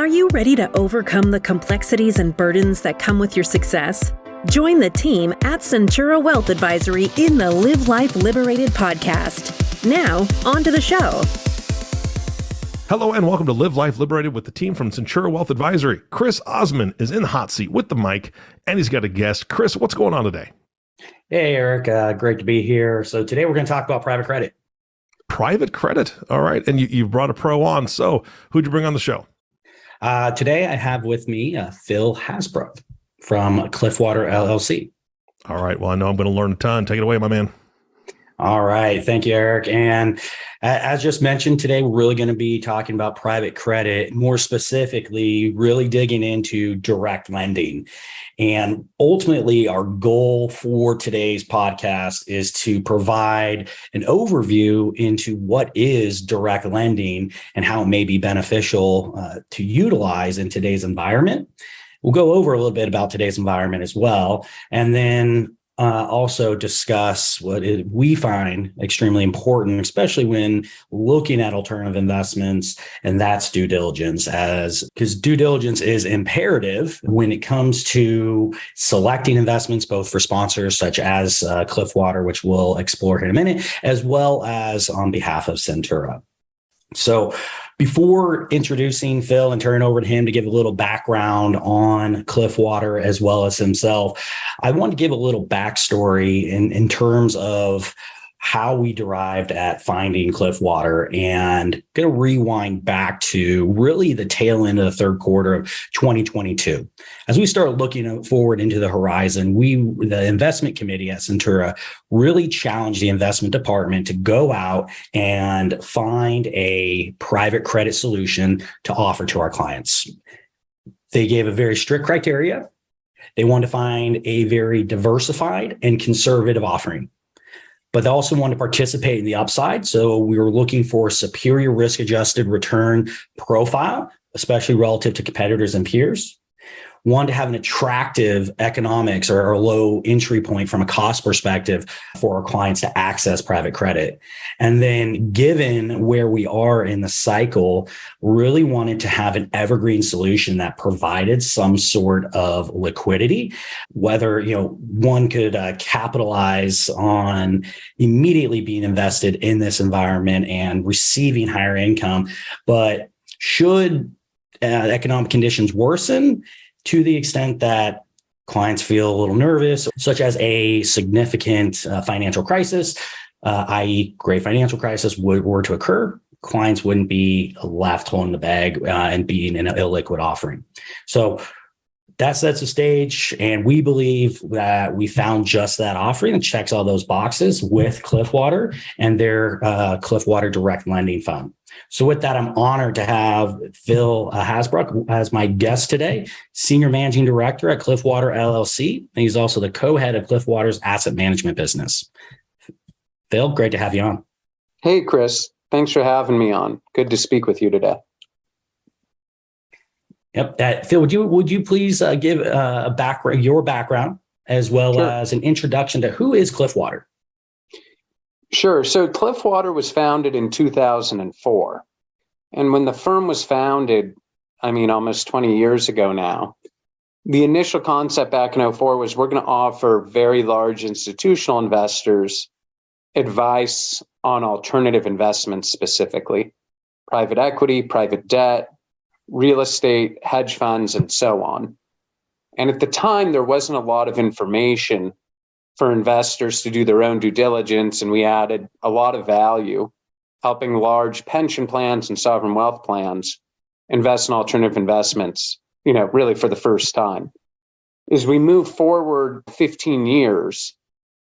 Are you ready to overcome the complexities and burdens that come with your success? Join the team at Centura Wealth Advisory in the Live Life Liberated podcast. Now, on to the show. Hello and welcome to Live Life Liberated with the team from Centura Wealth Advisory. Chris Osmond is in the hot seat with the mic, and he's got a guest. Chris, what's going on today? Hey, Eric. Great to be here. So today we're going to talk about private credit. Private credit. All right. And you brought a pro on. So who'd you bring on the show? Today I have with me Phil Hasbrouck from Cliffwater, LLC. All right. Well, I know I'm going to learn a ton. Take it away, my man. All right. Thank you, Eric. And as just mentioned, today we're really going to be talking about private credit, more specifically, really digging into direct lending. And ultimately, our goal for today's podcast is to provide an overview into what is direct lending and how it may be beneficial to utilize in today's environment. We'll go over a little bit about today's environment as well, and then also discuss what we find extremely important, especially when looking at alternative investments, and that's due diligence, because due diligence is imperative when it comes to selecting investments, both for sponsors such as Cliffwater, which we'll explore here in a minute, as well as on behalf of Centura. So before introducing Phil and turning over to him to give a little background on Cliffwater as well as himself, I want to give a little backstory in terms of how we derived at finding Cliffwater, and going to rewind back to really the tail end of the third quarter of 2022. As we start looking forward into the horizon, the investment committee at Centura really challenged the investment department to go out and find a private credit solution to offer to our clients. They gave a very strict criteria. They wanted to find a very diversified and conservative offering, but they also want to participate in the upside. So we were looking for a superior risk-adjusted return profile, especially relative to competitors and peers. Wanted to have an attractive economics or a low entry point from a cost perspective for our clients to access private credit. And then given where we are in the cycle, really wanted to have an evergreen solution that provided some sort of liquidity, whether one could capitalize on immediately being invested in this environment and receiving higher income. But should economic conditions worsen, to the extent that clients feel a little nervous, such as a significant financial crisis, i.e. great financial crisis were to occur, clients wouldn't be left holding the bag and being an illiquid offering. So that sets the stage, and we believe that we found just that offering that checks all those boxes with Cliffwater and their Cliffwater Direct Lending Fund. So with that, I'm honored to have Phil Hasbrouck as my guest today, Senior Managing Director at Cliffwater LLC, and he's also the co-head of Cliffwater's asset management business. Phil, great to have you on. Hey, Chris. Thanks for having me on. Good to speak with you today. Yep. Phil, would you please give your background as well as an introduction to who is Cliffwater? Sure. So Cliffwater was founded in 2004. And when the firm was founded, almost 20 years ago now, the initial concept back in 2004 was we're going to offer very large institutional investors advice on alternative investments, specifically private equity, private debt, real estate, hedge funds, and so on. And at the time, there wasn't a lot of information for investors to do their own due diligence, and we added a lot of value helping large pension plans and sovereign wealth plans invest in alternative investments, really for the first time. As we move forward 15 years,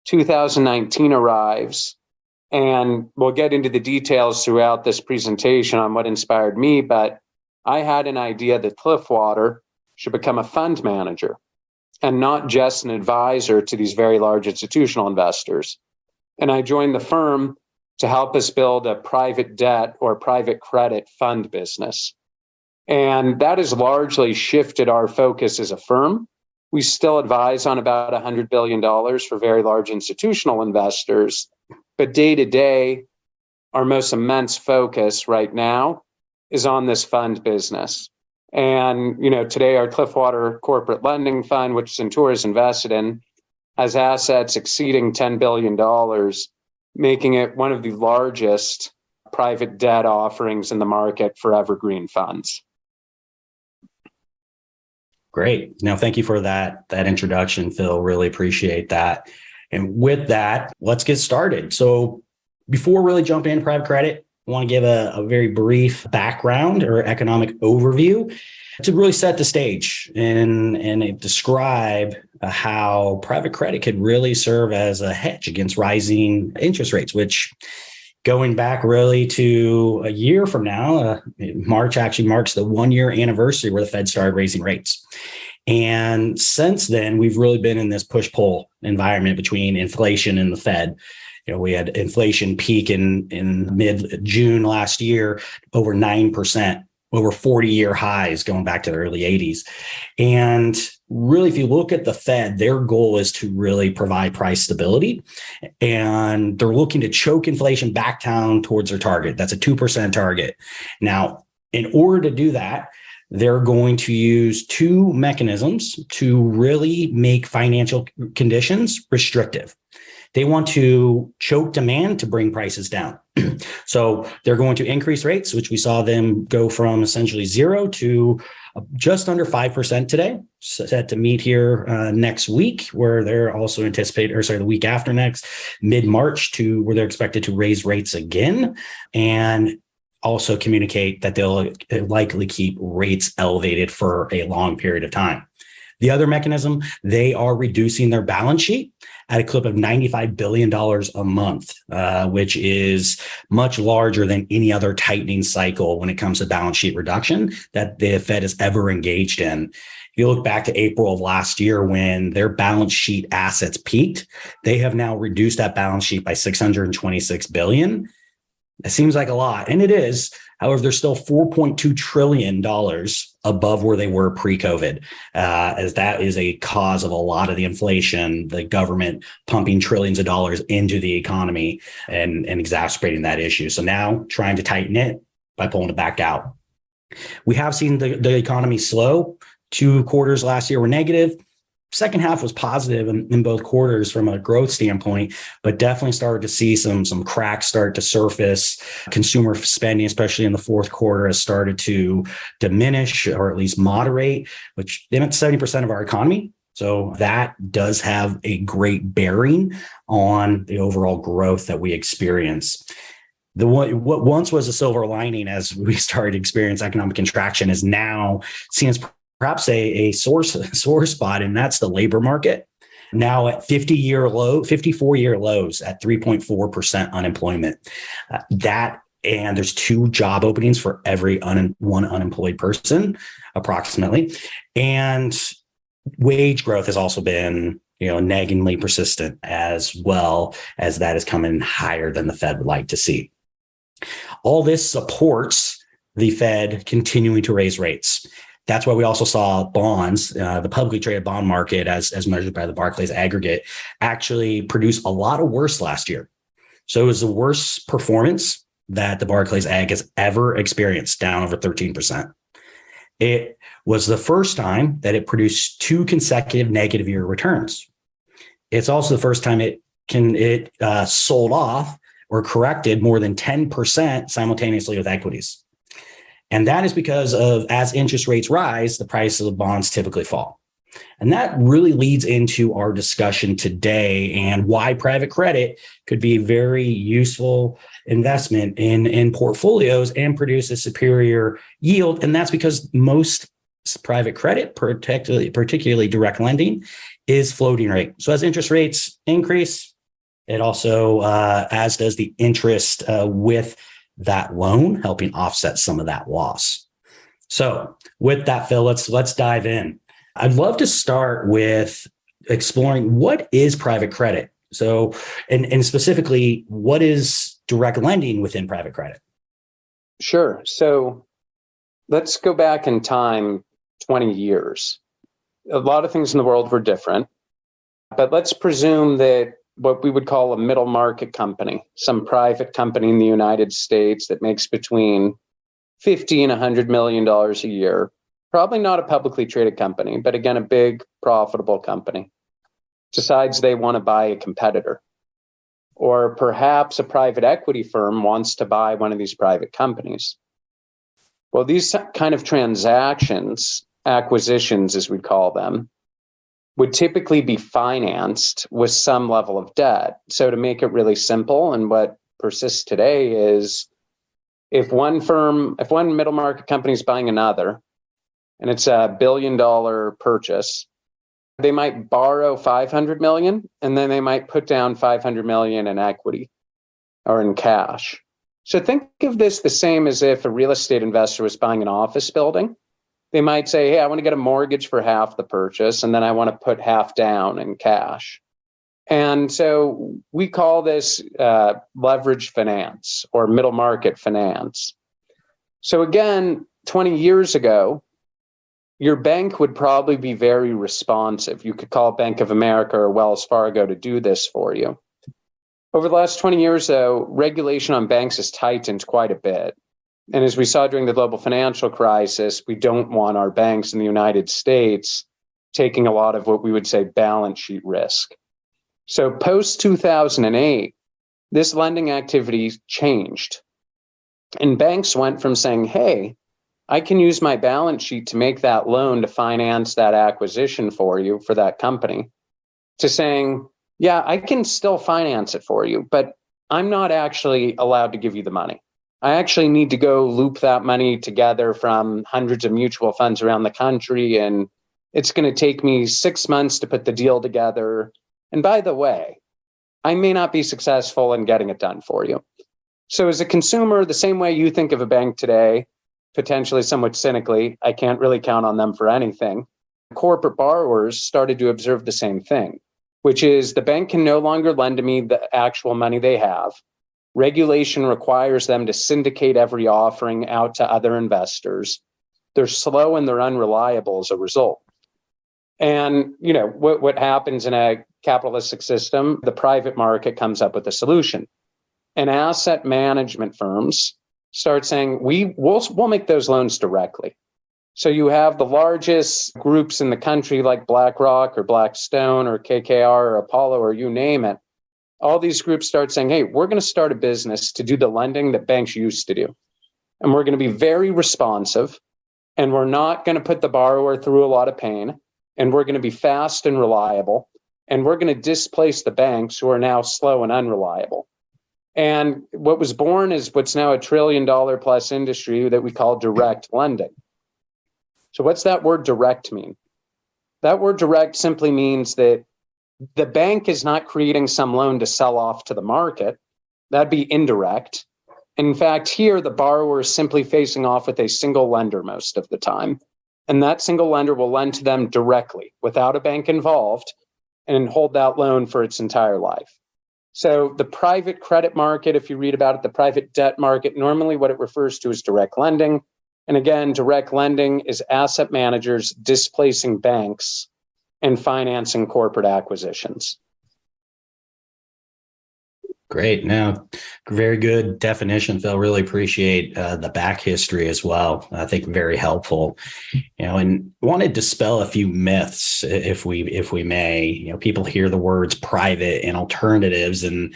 2019 arrives, and we'll get into the details throughout this presentation on what inspired me, but I had an idea that Cliffwater should become a fund manager and not just an advisor to these very large institutional investors. And I joined the firm to help us build a private debt or private credit fund business. And that has largely shifted our focus as a firm. We still advise on about $100 billion for very large institutional investors, but day to day, our most immense focus right now is on this fund business. And, today our Cliffwater corporate lending fund, which Centura is invested in, has assets exceeding $10 billion, making it one of the largest private debt offerings in the market for evergreen funds. Great. Now, thank you for that introduction, Phil. Really appreciate that. And with that, let's get started. So before really jumping into private credit, I want to give a very brief background or economic overview to really set the stage and describe how private credit could really serve as a hedge against rising interest rates, which going back really to a year from now, March actually marks the 1-year anniversary where the Fed started raising rates. And since then, we've really been in this push-pull environment between inflation and the Fed. We had inflation peak in mid-June last year, over 9%, over 40-year highs going back to the early 80s. And really, if you look at the Fed, their goal is to really provide price stability. And they're looking to choke inflation back down towards their target. That's a 2% target. Now, in order to do that, they're going to use two mechanisms to really make financial conditions restrictive. They want to choke demand to bring prices down. So they're going to increase rates, which we saw them go from essentially 0 to just under 5% today, set to meet here next week, where they're also the week after next, mid-March, to where they're expected to raise rates again, and also communicate that they'll likely keep rates elevated for a long period of time. The other mechanism, they are reducing their balance sheet at a clip of $95 billion a month, which is much larger than any other tightening cycle when it comes to balance sheet reduction that the Fed has ever engaged in. If you look back to April of last year when their balance sheet assets peaked, they have now reduced that balance sheet by $626 billion. It seems like a lot, and it is. However, they're still $4.2 trillion above where they were pre-COVID, as that is a cause of a lot of the inflation, the government pumping trillions of dollars into the economy and exacerbating that issue. So now trying to tighten it by pulling it back out. We have seen the economy slow. 2 quarters last year were negative. Second half was positive in both quarters from a growth standpoint, but definitely started to see some cracks start to surface. Consumer spending, especially in the fourth quarter, has started to diminish or at least moderate, which then it's 70% of our economy. So that does have a great bearing on the overall growth that we experience. What once was a silver lining as we started to experience economic contraction is now seen as perhaps a sore spot, and that's the labor market. Now at 54-year lows at 3.4% unemployment. And there's 2 job openings for every one unemployed person, approximately. And wage growth has also been, naggingly persistent, as well as that is coming higher than the Fed would like to see. All this supports the Fed continuing to raise rates. That's why we also saw bonds, the publicly traded bond market, as measured by the Barclays aggregate, actually produce a lot of worse last year. So it was the worst performance that the Barclays Ag has ever experienced, down over 13%. It was the first time that it produced 2 consecutive negative year returns. It's also the first time it sold off or corrected more than 10% simultaneously with equities. And that is because of, as interest rates rise, the prices of bonds typically fall. And that really leads into our discussion today and why private credit could be a very useful investment in portfolios and produce a superior yield. And that's because most private credit, particularly direct lending, is floating rate. So as interest rates increase, it also, as does the interest with that loan, helping offset some of that loss. So with that, Phil, let's dive in. I'd love to start with exploring what is private credit. So, and specifically, what is direct lending within private credit? Sure. So let's go back in time 20 years. A lot of things in the world were different, but let's presume that what we would call a middle market company, some private company in the United States that makes between $50 and $100 million a year, probably not a publicly traded company, but again, a big profitable company, decides they want to buy a competitor. Or perhaps a private equity firm wants to buy one of these private companies. Well, these kind of transactions, acquisitions as we call them, would typically be financed with some level of debt. So to make it really simple, and what persists today is if one middle market company is buying another, and it's $1 billion purchase, they might borrow 500 million, and then they might put down 500 million in equity or in cash. So think of this the same as if a real estate investor was buying an office building. They might say, hey, I want to get a mortgage for half the purchase, and then I want to put half down in cash. And so we call this leverage finance or middle market finance. So again, 20 years ago, your bank would probably be very responsive. You could call Bank of America or Wells Fargo to do this for you. Over the last 20 years, though, regulation on banks has tightened quite a bit. And as we saw during the global financial crisis, we don't want our banks in the United States taking a lot of what we would say balance sheet risk. So post 2008, this lending activity changed. And banks went from saying, hey, I can use my balance sheet to make that loan to finance that acquisition for you for that company, to saying, yeah, I can still finance it for you, but I'm not actually allowed to give you the money. I actually need to go loop that money together from hundreds of mutual funds around the country, and it's going to take me 6 months to put the deal together. And by the way, I may not be successful in getting it done for you. So as a consumer, the same way you think of a bank today, potentially somewhat cynically, I can't really count on them for anything. Corporate borrowers started to observe the same thing, which is the bank can no longer lend to me the actual money they have. Regulation requires them to syndicate every offering out to other investors. They're slow and they're unreliable as a result. And you know what happens in a capitalistic system, the private market comes up with a solution. And asset management firms start saying, we'll make those loans directly. So you have the largest groups in the country like BlackRock or Blackstone or KKR or Apollo or you name it. All these groups start saying, hey, we're going to start a business to do the lending that banks used to do. And we're going to be very responsive, and we're not going to put the borrower through a lot of pain, and we're going to be fast and reliable, and we're going to displace the banks who are now slow and unreliable. And what was born is what's now $1 trillion plus industry that we call direct lending. So what's that word direct mean? That word direct simply means that the bank is not creating some loan to sell off to the market. That'd be indirect. In fact, here the borrower is simply facing off with a single lender most of the time. And that single lender will lend to them directly without a bank involved and hold that loan for its entire life. So the private credit market, if you read about it, the private debt market, normally what it refers to is direct lending. And again, direct lending is asset managers displacing banks and financing corporate acquisitions. Great. Now, very good definition, Phil. Really appreciate the back history as well. I think very helpful. And want to dispel a few myths, if we may. People hear the words private and alternatives, and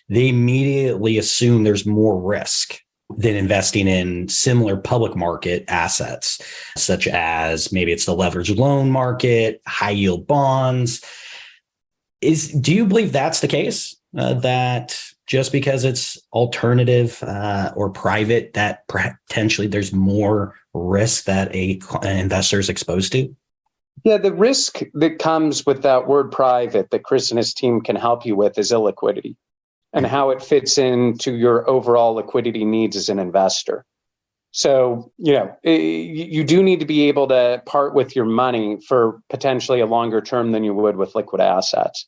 they immediately assume there's more risk than investing in similar public market assets, such as maybe it's the leveraged loan market, high yield bonds. Do you believe that's the case? That just because it's alternative or private, that potentially there's more risk that an investor is exposed to? Yeah, the risk that comes with that word private that Chris and his team can help you with is illiquidity and how it fits into your overall liquidity needs as an investor. So, you do need to be able to part with your money for potentially a longer term than you would with liquid assets.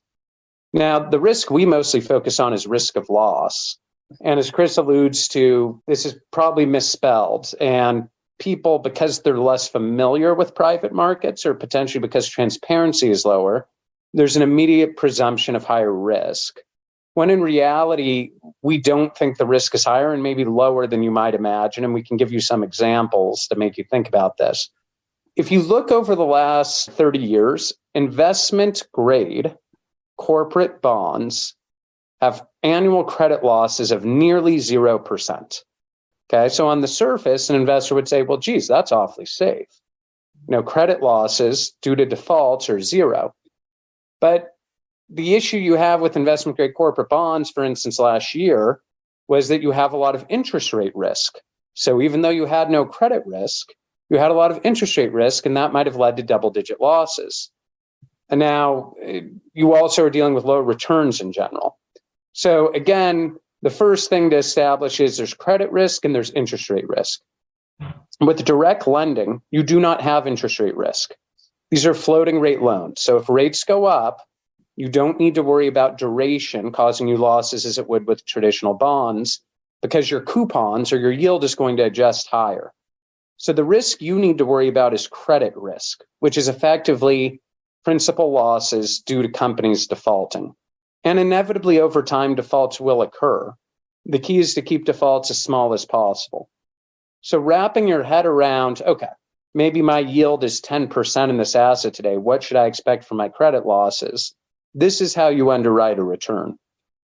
Now, the risk we mostly focus on is risk of loss. And as Chris alludes to, this is probably misspelled. And people, because they're less familiar with private markets or potentially because transparency is lower, there's an immediate presumption of higher risk. When in reality, we don't think the risk is higher and maybe lower than you might imagine. And we can give you some examples to make you think about this. If you look over the last 30 years, investment grade corporate bonds have annual credit losses of nearly 0%. Okay, so on the surface, an investor would say, well, geez, that's awfully safe. Credit losses due to defaults are zero. But the issue you have with investment grade corporate bonds, for instance, last year, was that you have a lot of interest rate risk. So even though you had no credit risk, you had a lot of interest rate risk, and that might have led to double-digit losses. And now you also are dealing with low returns in general. So again, the first thing to establish is there's credit risk and there's interest rate risk. With direct lending, you do not have interest rate risk. These are floating rate loans. So if rates go up, you don't need to worry about duration causing you losses as it would with traditional bonds, because your coupons or your yield is going to adjust higher. So the risk you need to worry about is credit risk, which is effectively principal losses due to companies defaulting. And inevitably over time, defaults will occur. The key is to keep defaults as small as possible. So wrapping your head around, okay, maybe my yield is 10% in this asset today. What should I expect for my credit losses? This is how you underwrite a return.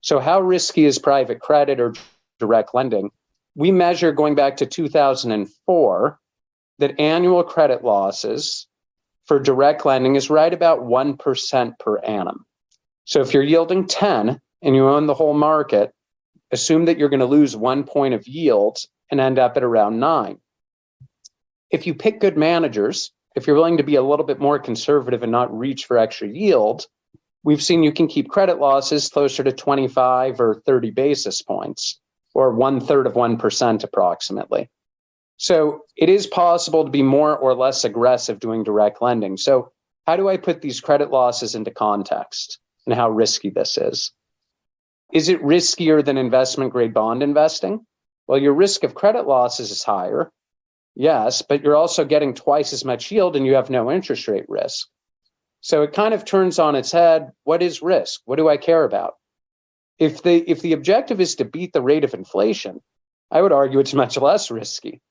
So how risky is private credit or direct lending? We measure, going back to 2004, that annual credit losses for direct lending is right about 1% per annum. So if you're yielding 10 and you own the whole market, assume that you're going to lose 1 point of yield and end up at around 9. If you pick good managers, if you're willing to be a little bit more conservative and not reach for extra yield, we've seen you can keep credit losses closer to 25 or 30 basis points, or 1/3 of 1% approximately. So it is possible to be more or less aggressive doing direct lending. So how do I put these credit losses into context and how risky this is? Is it riskier than investment grade bond investing? Well, your risk of credit losses is higher, yes, but you're also getting twice as much yield and you have no interest rate risk. So it kind of turns on its head. What is risk? What do I care about? If the objective is to beat the rate of inflation, I would argue it's much less risky.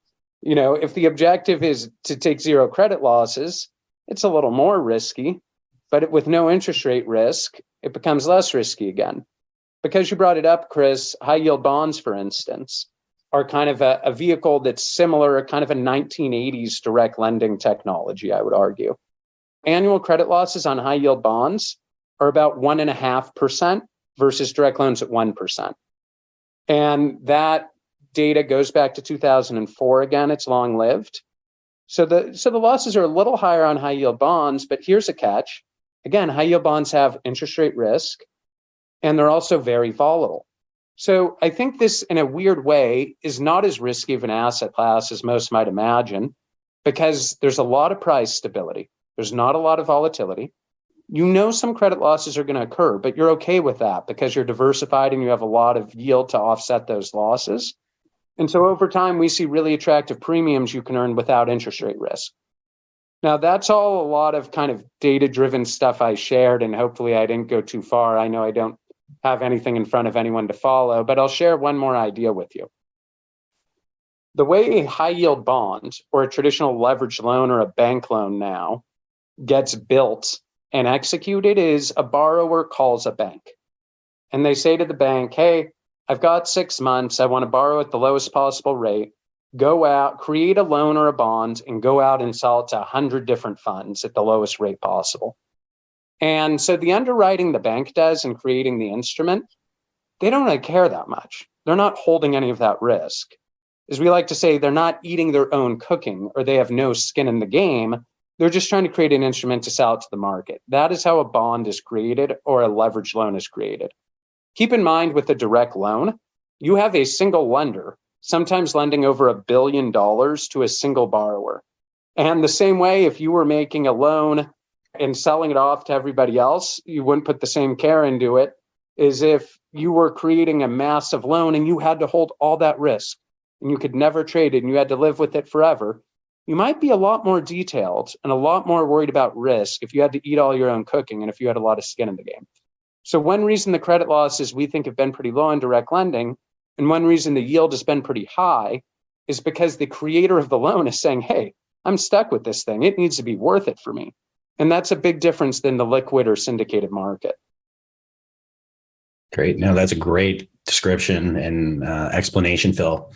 If the objective is to take zero credit losses, it's a little more risky, but with no interest rate risk, it becomes less risky again. Because you brought it up, Chris, high yield bonds, for instance, are kind of a vehicle that's similar, kind of a 1980s direct lending technology, I would argue. Annual credit losses on high yield bonds are about 1.5% versus direct loans at 1%. And that data goes back to 2004 again, it's long lived. So the losses are a little higher on high yield bonds, but here's a catch. Again, high yield bonds have interest rate risk, and they're also very volatile. So I think this, in a weird way, is not as risky of an asset class as most might imagine, because there's a lot of price stability. There's not a lot of volatility. Some credit losses are going to occur, but you're okay with that because you're diversified and you have a lot of yield to offset those losses. And so over time, we see really attractive premiums you can earn without interest rate risk. Now, that's all a lot of kind of data-driven stuff I shared, and hopefully I didn't go too far. I know I don't have anything in front of anyone to follow, but I'll share one more idea with you. The way a high-yield bond or a traditional leveraged loan or a bank loan now gets built and executed is a borrower calls a bank. And they say to the bank, hey, I've got 6 months. I want to borrow at the lowest possible rate. Go out, create a loan or a bond, and go out and sell it to 100 different funds at the lowest rate possible. And so the underwriting the bank does in creating the instrument, they don't really care that much. They're not holding any of that risk. As we like to say, they're not eating their own cooking, or they have no skin in the game. They're just trying to create an instrument to sell it to the market. That is how a bond is created or a leveraged loan is created. Keep in mind, with a direct loan, you have a single lender, sometimes lending over $1 billion to a single borrower. And the same way, if you were making a loan and selling it off to everybody else, you wouldn't put the same care into it as if you were creating a massive loan and you had to hold all that risk and you could never trade it and you had to live with it forever. You might be a lot more detailed and a lot more worried about risk if you had to eat all your own cooking and if you had a lot of skin in the game. So one reason the credit losses we think have been pretty low in direct lending, and one reason the yield has been pretty high, is because the creator of the loan is saying, hey, I'm stuck with this thing. It needs to be worth it for me. And that's a big difference than the liquid or syndicated market. Great. No, that's a great description and explanation, Phil.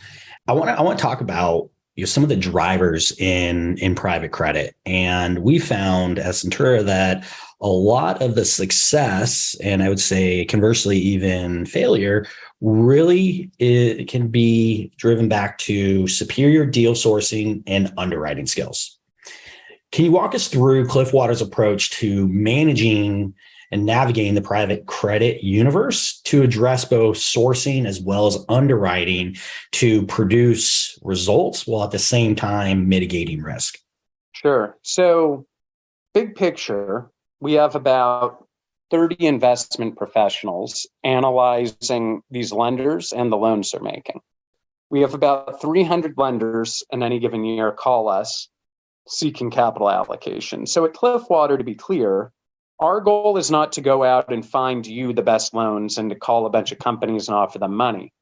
I want to talk about some of the drivers in private credit, and we found as Centura that a lot of the success, and I would say conversely even failure, really it can be driven back to superior deal sourcing and underwriting skills. Can you walk us through Cliffwater's approach to managing and navigating the private credit universe to address both sourcing as well as underwriting to produce results while at the same time mitigating risk? Sure. So, big picture, we have about 30 investment professionals analyzing these lenders and the loans they're making. We have about 300 lenders in any given year call us seeking capital allocation. So at Cliffwater, to be clear, our goal is not to go out and find you the best loans and to call a bunch of companies and offer them money.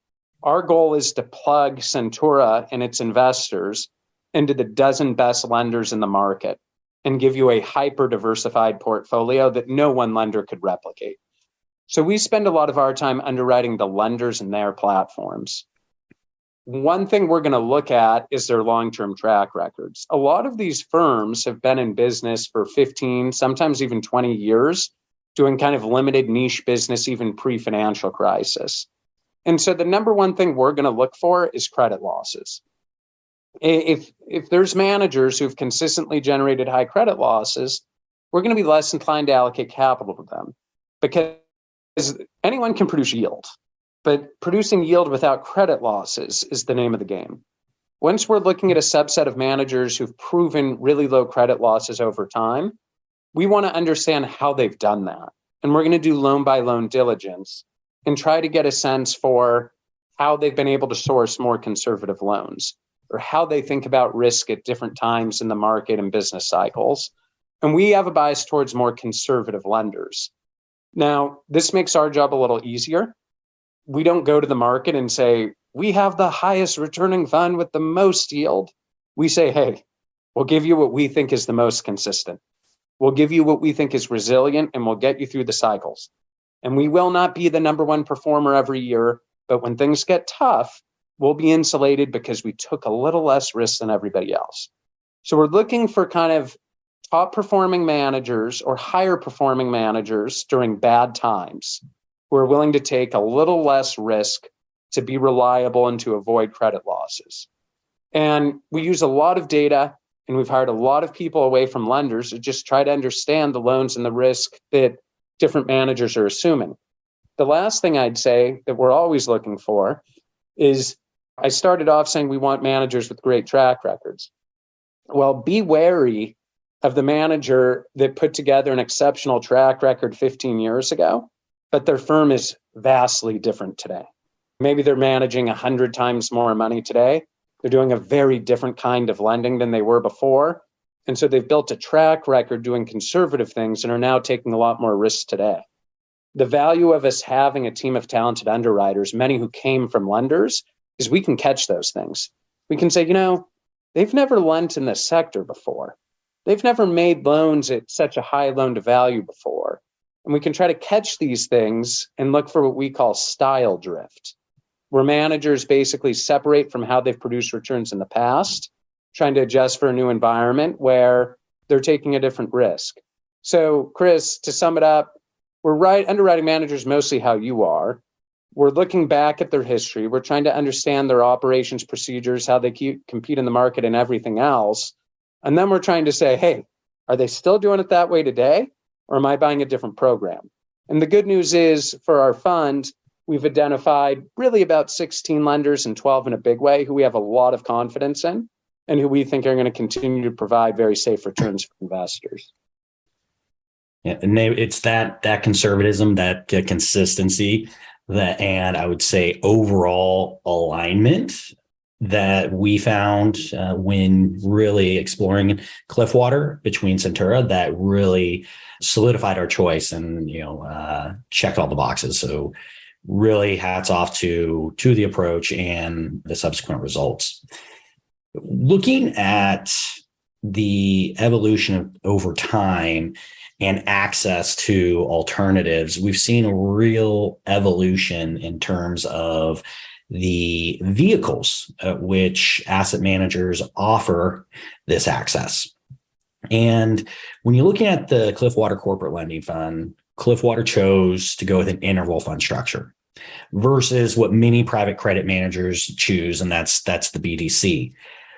Our goal is to plug Centura and its investors into the dozen best lenders in the market and give you a hyper-diversified portfolio that no one lender could replicate. So we spend a lot of our time underwriting the lenders and their platforms. One thing we're going to look at is their long-term track records. A lot of these firms have been in business for 15, sometimes even 20 years, doing kind of limited niche business, even pre-financial crisis. And so the number one thing we're going to look for is credit losses. If there's managers who've consistently generated high credit losses, we're going to be less inclined to allocate capital to them because anyone can produce yield. But producing yield without credit losses is the name of the game. Once we're looking at a subset of managers who've proven really low credit losses over time, we want to understand how they've done that. And we're going to do loan by loan diligence and try to get a sense for how they've been able to source more conservative loans or how they think about risk at different times in the market and business cycles. And we have a bias towards more conservative lenders. Now, this makes our job a little easier. We don't go to the market and say, we have the highest returning fund with the most yield. We say, hey, we'll give you what we think is the most consistent. We'll give you what we think is resilient, and we'll get you through the cycles. And we will not be the number one performer every year, but when things get tough, we'll be insulated because we took a little less risk than everybody else. So we're looking for kind of top performing managers or higher performing managers during bad times who are willing to take a little less risk to be reliable and to avoid credit losses. And we use a lot of data, and we've hired a lot of people away from lenders to just try to understand the loans and the risk that different managers are assuming. The last thing I'd say that we're always looking for is, I started off saying we want managers with great track records. Well, be wary of the manager that put together an exceptional track record 15 years ago, but their firm is vastly different today. Maybe they're managing 100 times more money today. They're doing a very different kind of lending than they were before. And so they've built a track record doing conservative things and are now taking a lot more risks today. The value of us having a team of talented underwriters, many who came from lenders, is we can catch those things. We can say, they've never lent in this sector before. They've never made loans at such a high loan to value before. And we can try to catch these things and look for what we call style drift, where managers basically separate from how they've produced returns in the past, trying to adjust for a new environment where they're taking a different risk. So, Chris, to sum it up, we're underwriting managers mostly how you are. We're looking back at their history. We're trying to understand their operations procedures, how they compete in the market and everything else. And then we're trying to say, hey, are they still doing it that way today? Or am I buying a different program? And the good news is for our fund, we've identified really about 16 lenders and 12 in a big way who we have a lot of confidence in and who we think are going to continue to provide very safe returns for investors. Yeah, and it's that conservatism, that consistency, and I would say overall alignment that we found when really exploring Cliffwater between Centura that really solidified our choice and checked all the boxes. So really hats off to the approach and the subsequent results. Looking at the evolution of over time and access to alternatives, we've seen a real evolution in terms of the vehicles at which asset managers offer this access. And when you're looking at the Cliffwater Corporate Lending Fund, Cliffwater chose to go with an interval fund structure versus what many private credit managers choose, and that's the BDC.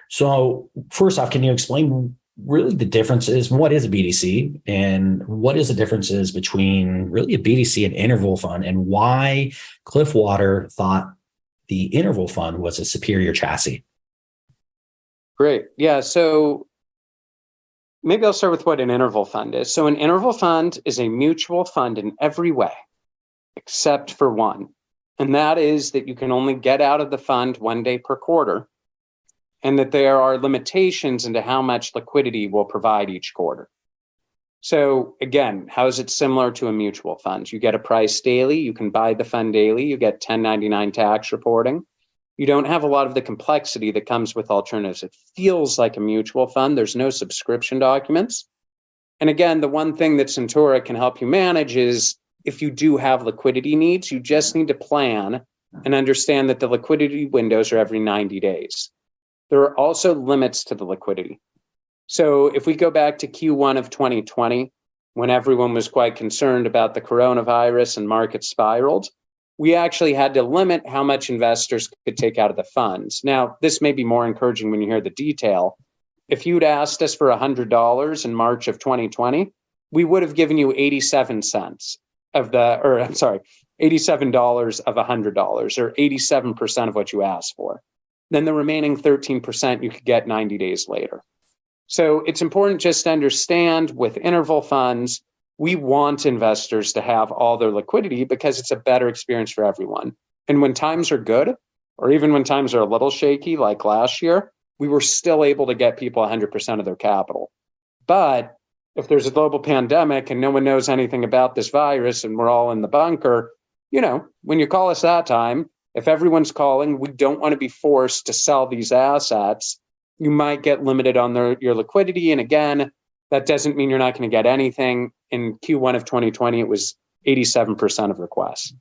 So first off, can you explain really the differences? What is a BDC and what is the differences between really a BDC and interval fund, and why Cliffwater thought the interval fund was a superior chassis? Great. Yeah. So maybe I'll start with what an interval fund is. So an interval fund is a mutual fund in every way, except for one. And that is that you can only get out of the fund 1 day per quarter, and that there are limitations into how much liquidity we'll provide each quarter. So again, how is it similar to a mutual fund? You get a price daily, you can buy the fund daily, you get 1099 tax reporting. You don't have a lot of the complexity that comes with alternatives. It feels like a mutual fund. There's no subscription documents. And again, the one thing that Centaura can help you manage is if you do have liquidity needs, you just need to plan and understand that the liquidity windows are every 90 days. There are also limits to the liquidity. So if we go back to Q1 of 2020, when everyone was quite concerned about the coronavirus and markets spiraled, we actually had to limit how much investors could take out of the funds. Now, this may be more encouraging when you hear the detail. If you'd asked us for $100 in March of 2020, we would have given you 87 cents of the, or I'm sorry, $87 of $100, or 87% of what you asked for. Then the remaining 13% you could get 90 days later. So it's important just to understand with interval funds, we want investors to have all their liquidity because it's a better experience for everyone. And when times are good, or even when times are a little shaky, like last year, we were still able to get people 100% of their capital. But if there's a global pandemic and no one knows anything about this virus and we're all in the bunker, when you call us that time, if everyone's calling, we don't want to be forced to sell these assets. You might get limited on your liquidity. And again, that doesn't mean you're not going to get anything. In Q1 of 2020, it was 87% of requests.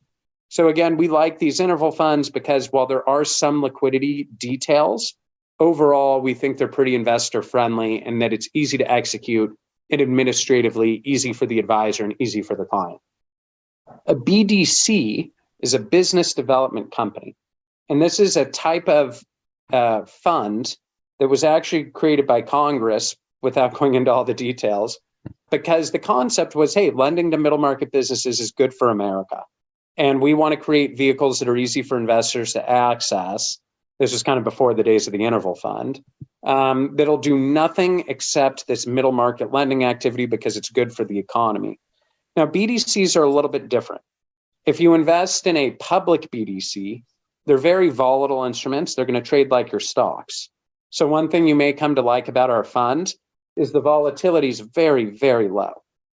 So again, we like these interval funds because while there are some liquidity details, overall, we think they're pretty investor friendly and that it's easy to execute and administratively easy for the advisor and easy for the client. A BDC is a business development company. And this is a type of fund that was actually created by Congress, without going into all the details, because the concept was, hey, lending to middle market businesses is good for America. And we want to create vehicles that are easy for investors to access. This was kind of before the days of the interval fund. That'll do nothing except this middle market lending activity because it's good for the economy. Now, BDCs are a little bit different. If you invest in a public BDC, they're very volatile instruments. They're going to trade like your stocks. So one thing you may come to like about our fund is the volatility is very, very low.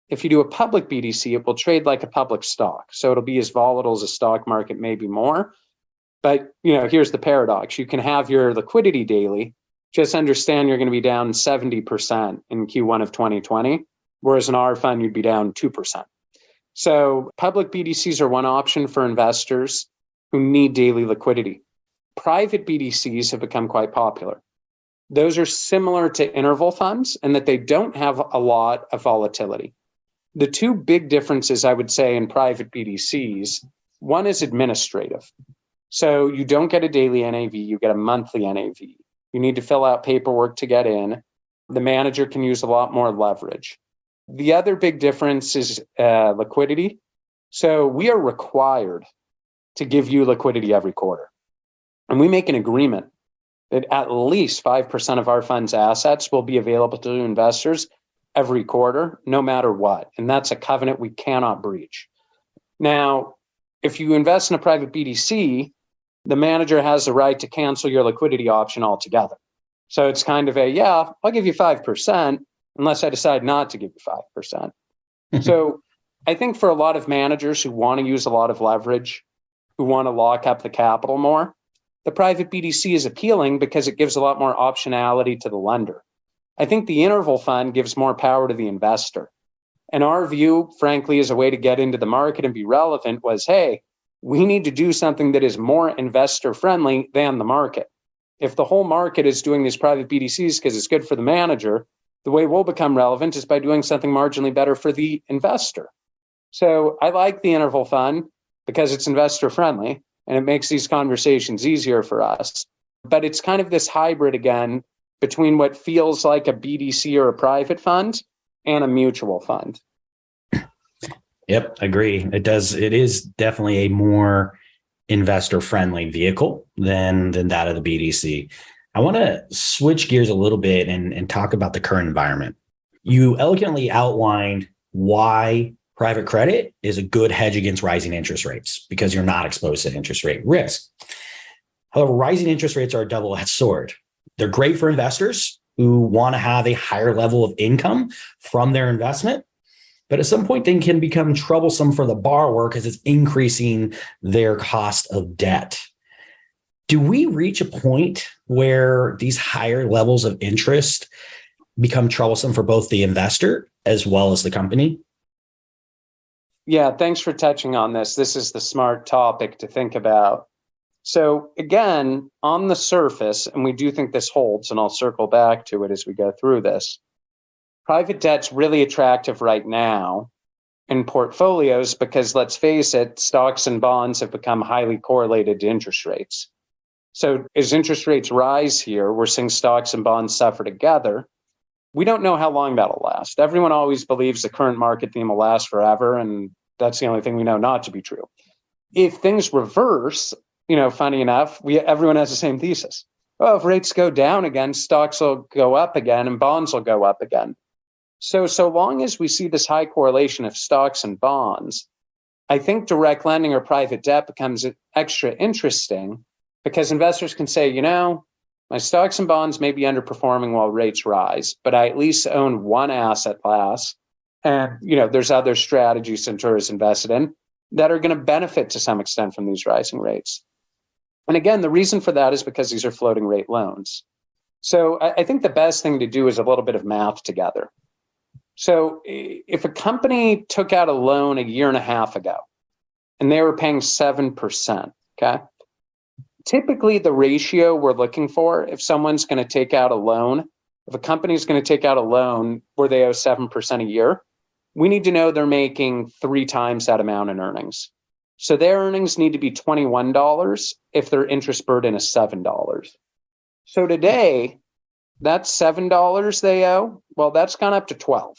If you do a public BDC, it will trade like a public stock. So it'll be as volatile as a stock market, maybe more. But here's the paradox. You can have your liquidity daily. Just understand you're going to be down 70% in Q1 of 2020, whereas in our fund, you'd be down 2%. So public BDCs are one option for investors who need daily liquidity. Private BDCs have become quite popular. Those are similar to interval funds in that they don't have a lot of volatility. The two big differences, I would say, in private BDCs, one is administrative. So you don't get a daily NAV, you get a monthly NAV. You need to fill out paperwork to get in. The manager can use a lot more leverage. The other big difference is liquidity. So we are required to give you liquidity every quarter. And we make an agreement that at least 5% of our fund's assets will be available to investors every quarter, no matter what. And that's a covenant we cannot breach. Now, if you invest in a private BDC, the manager has the right to cancel your liquidity option altogether. So it's kind of I'll give you 5%, unless I decide not to give you 5%. So I think for a lot of managers who want to use a lot of leverage, who want to lock up the capital more, the private BDC is appealing because it gives a lot more optionality to the lender. I think the interval fund gives more power to the investor. And our view, frankly, as a way to get into the market and be relevant was, hey, we need to do something that is more investor friendly than the market. If the whole market is doing these private BDCs because it's good for the manager, the way we'll become relevant is by doing something marginally better for the investor. So I like the interval fund because it's investor friendly and it makes these conversations easier for us. But it's kind of this hybrid again between what feels like a BDC or a private fund and a mutual fund. Yep, agree. It does. It is definitely a more investor-friendly vehicle than that of the BDC. I want to switch gears a little bit and talk about the current environment. You elegantly outlined why private credit is a good hedge against rising interest rates because you're not exposed to interest rate risk. However, rising interest rates are a double-edged sword. They're great for investors who want to have a higher level of income from their investment, but at some point they can become troublesome for the borrower because it's increasing their cost of debt. Do we reach a point where these higher levels of interest become troublesome for both the investor as well as the company? Yeah, thanks for touching on this. This is the smart topic to think about. So again, on the surface, and we do think this holds, and I'll circle back to it as we go through this, private debt's really attractive right now in portfolios because, let's face it, stocks and bonds have become highly correlated to interest rates. So as interest rates rise here, we're seeing stocks and bonds suffer together. We don't know how long that'll last. Everyone always believes the current market theme will last forever, and that's the only thing we know not to be true. If things reverse, funny enough, everyone has the same thesis. Oh, if rates go down again, stocks will go up again and bonds will go up again. So long as we see this high correlation of stocks and bonds, I think direct lending or private debt becomes extra interesting because investors can say, my stocks and bonds may be underperforming while rates rise, but I at least own one asset class. And, there's other strategies Centura's invested in that are going to benefit to some extent from these rising rates. And again, the reason for that is because these are floating rate loans. So I think the best thing to do is a little bit of math together. So if a company took out a loan a year and a half ago and they were paying 7%, okay? Typically the ratio we're looking for, if someone's going to take out a loan, if a company's going to take out a loan where they owe 7% a year, we need to know they're making 3 times that amount in earnings. So their earnings need to be $21 if their interest burden is $7. So today, that's $7 they owe. Well, that's gone up to 12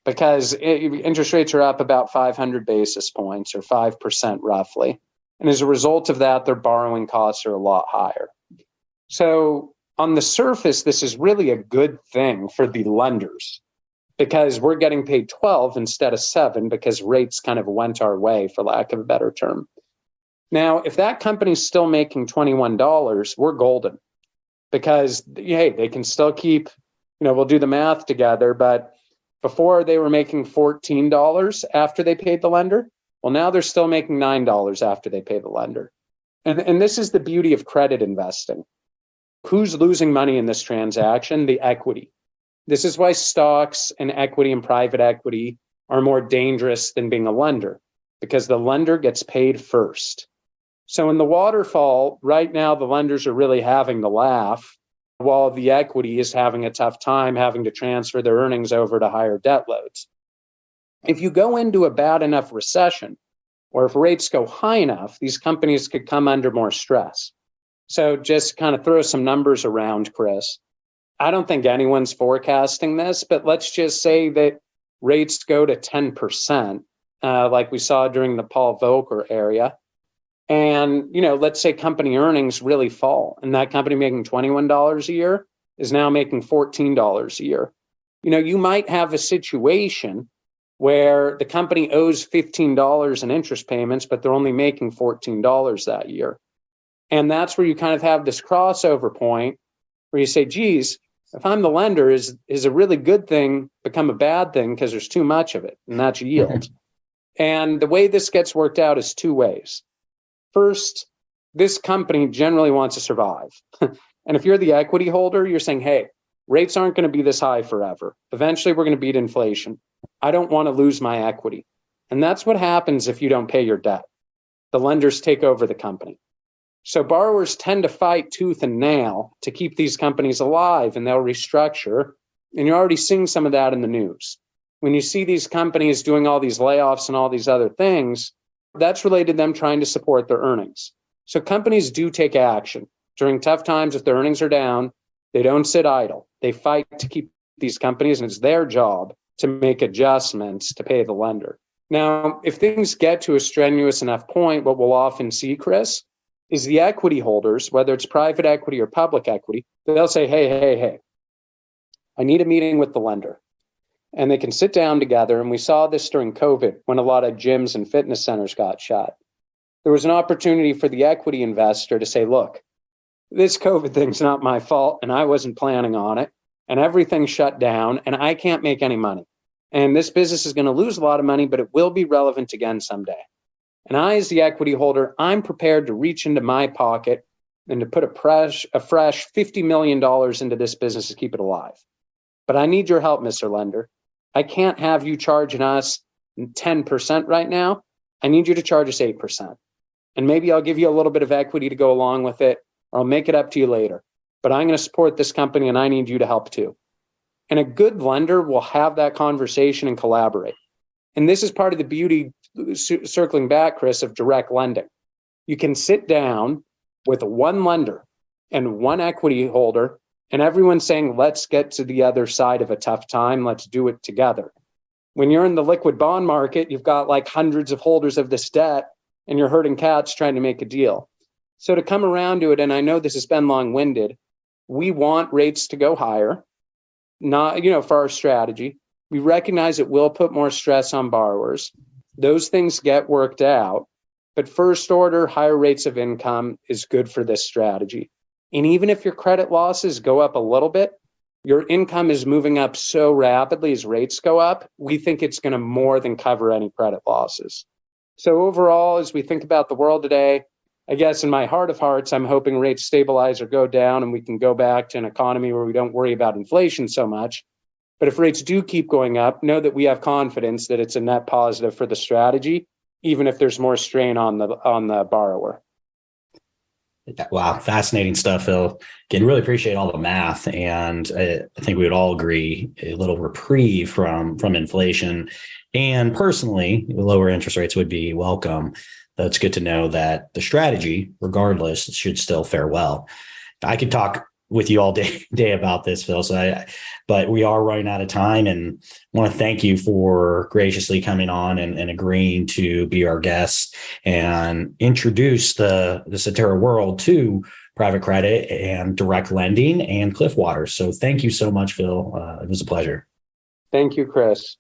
because interest rates are up about 500 basis points or 5% roughly. And as a result of that, their borrowing costs are a lot higher. So on the surface, this is really a good thing for the lenders because we're getting paid 12 instead of 7 because rates kind of went our way, for lack of a better term. Now, if that company's still making $21, we're golden because, hey, they can still keep, we'll do the math together, but before they were making $14 after they paid the lender, well, now they're still making $9 after they pay the lender. And this is the beauty of credit investing. Who's losing money in this transaction? The equity. This is why stocks and equity and private equity are more dangerous than being a lender because the lender gets paid first. So in the waterfall, right now, the lenders are really having the laugh while the equity is having a tough time having to transfer their earnings over to higher debt loads. If you go into a bad enough recession, or if rates go high enough, these companies could come under more stress. So just kind of throw some numbers around, Chris. I don't think anyone's forecasting this, but let's just say that rates go to 10%, like we saw during the Paul Volcker area. And, let's say company earnings really fall and that company making $21 a year is now making $14 a year. You might have a situation where the company owes $15 in interest payments, but they're only making $14 that year. And that's where you kind of have this crossover point where you say, geez, if I'm the lender, is a really good thing become a bad thing because there's too much of it, and that's yield. And the way this gets worked out is 2 ways. First, this company generally wants to survive. And if you're the equity holder, you're saying, hey, rates aren't going to be this high forever. Eventually, we're going to beat inflation. I don't want to lose my equity. And that's what happens if you don't pay your debt. The lenders take over the company. So borrowers tend to fight tooth and nail to keep these companies alive, and they'll restructure. And you're already seeing some of that in the news. When you see these companies doing all these layoffs and all these other things, that's related to them trying to support their earnings. So companies do take action. During tough times, if their earnings are down, they don't sit idle. They fight to keep these companies, and it's their job to make adjustments to pay the lender. Now, if things get to a strenuous enough point, what we'll often see, Chris, is the equity holders, whether it's private equity or public equity, they'll say, hey, I need a meeting with the lender. And they can sit down together. And we saw this during COVID when a lot of gyms and fitness centers got shut. There was an opportunity for the equity investor to say, look, this COVID thing's not my fault, and I wasn't planning on it, and everything shut down, and I can't make any money. And this business is going to lose a lot of money, but it will be relevant again someday. And I, as the equity holder, I'm prepared to reach into my pocket and to put a fresh $50 million into this business to keep it alive. But I need your help, Mr. Lender. I can't have you charging us 10% right now. I need you to charge us 8%. And maybe I'll give you a little bit of equity to go along with it, or I'll make it up to you later. But I'm going to support this company, and I need you to help too. And a good lender will have that conversation and collaborate. And this is part of the beauty, circling back, Chris, of direct lending. You can sit down with one lender and one equity holder, and everyone's saying, let's get to the other side of a tough time. Let's do it together. When you're in the liquid bond market, you've got like hundreds of holders of this debt, and you're herding cats trying to make a deal. So to come around to it, and I know this has been long-winded, we want rates to go higher, not, for our strategy. We recognize it will put more stress on borrowers. Those things get worked out. But first order, higher rates of income is good for this strategy. And even if your credit losses go up a little bit, your income is moving up so rapidly as rates go up, we think it's going to more than cover any credit losses. So overall, as we think about the world today, I guess in my heart of hearts, I'm hoping rates stabilize or go down and we can go back to an economy where we don't worry about inflation so much. But if rates do keep going up, know that we have confidence that it's a net positive for the strategy, even if there's more strain on the borrower. Wow, fascinating stuff, Phil. Again, really appreciate all the math, and I think we would all agree a little reprieve from inflation, and personally, lower interest rates would be welcome. Though it's good to know that the strategy, regardless, should still fare well. I could talk with you all day about this, Phil. But we are running out of time, and want to thank you for graciously coming on and agreeing to be our guest and introduce the Centura world to private credit and direct lending and Cliffwater. So thank you so much, Phil. It was a pleasure. Thank you, Chris.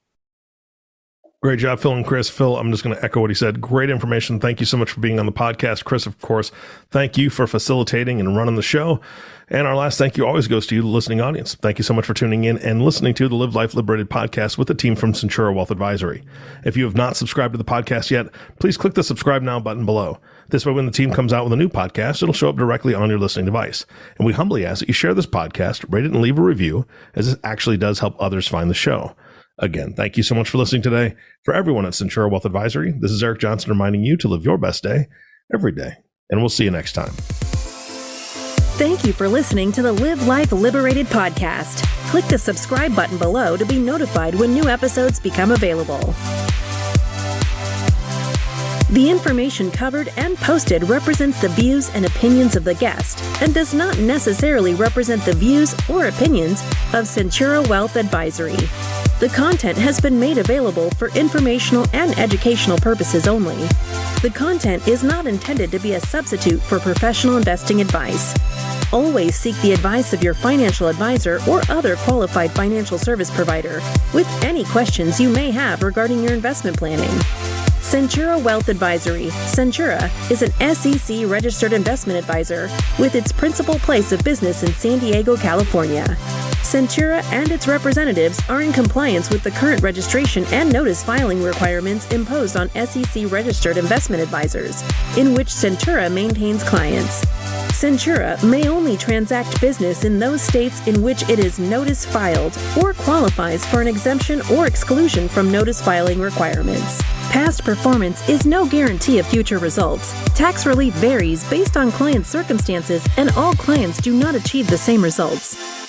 Great job, Phil and Chris. Phil, I'm just going to echo what he said. Great information. Thank you so much for being on the podcast. Chris, of course, thank you for facilitating and running the show. And our last thank you always goes to you, the listening audience. Thank you so much for tuning in and listening to the Live Life Liberated podcast with the team from Centura Wealth Advisory. If you have not subscribed to the podcast yet, please click the subscribe now button below. This way, when the team comes out with a new podcast, it'll show up directly on your listening device. And we humbly ask that you share this podcast, rate it, and leave a review, as it actually does help others find the show. Again, thank you so much for listening today. For everyone at Centura Wealth Advisory, this is Eric Johnson reminding you to live your best day every day. And we'll see you next time. Thank you for listening to the Live Life Liberated podcast. Click the subscribe button below to be notified when new episodes become available. The information covered and posted represents the views and opinions of the guest and does not necessarily represent the views or opinions of Centura Wealth Advisory. The content has been made available for informational and educational purposes only. The content is not intended to be a substitute for professional investing advice. Always seek the advice of your financial advisor or other qualified financial service provider with any questions you may have regarding your investment planning. Centura Wealth Advisory. Centura is an SEC registered investment advisor with its principal place of business in San Diego, California. Centura and its representatives are in compliance with the current registration and notice filing requirements imposed on SEC registered investment advisors, in which Centura maintains clients. Centura may only transact business in those states in which it is notice filed or qualifies for an exemption or exclusion from notice filing requirements. Past performance is no guarantee of future results. Tax relief varies based on client circumstances, and all clients do not achieve the same results.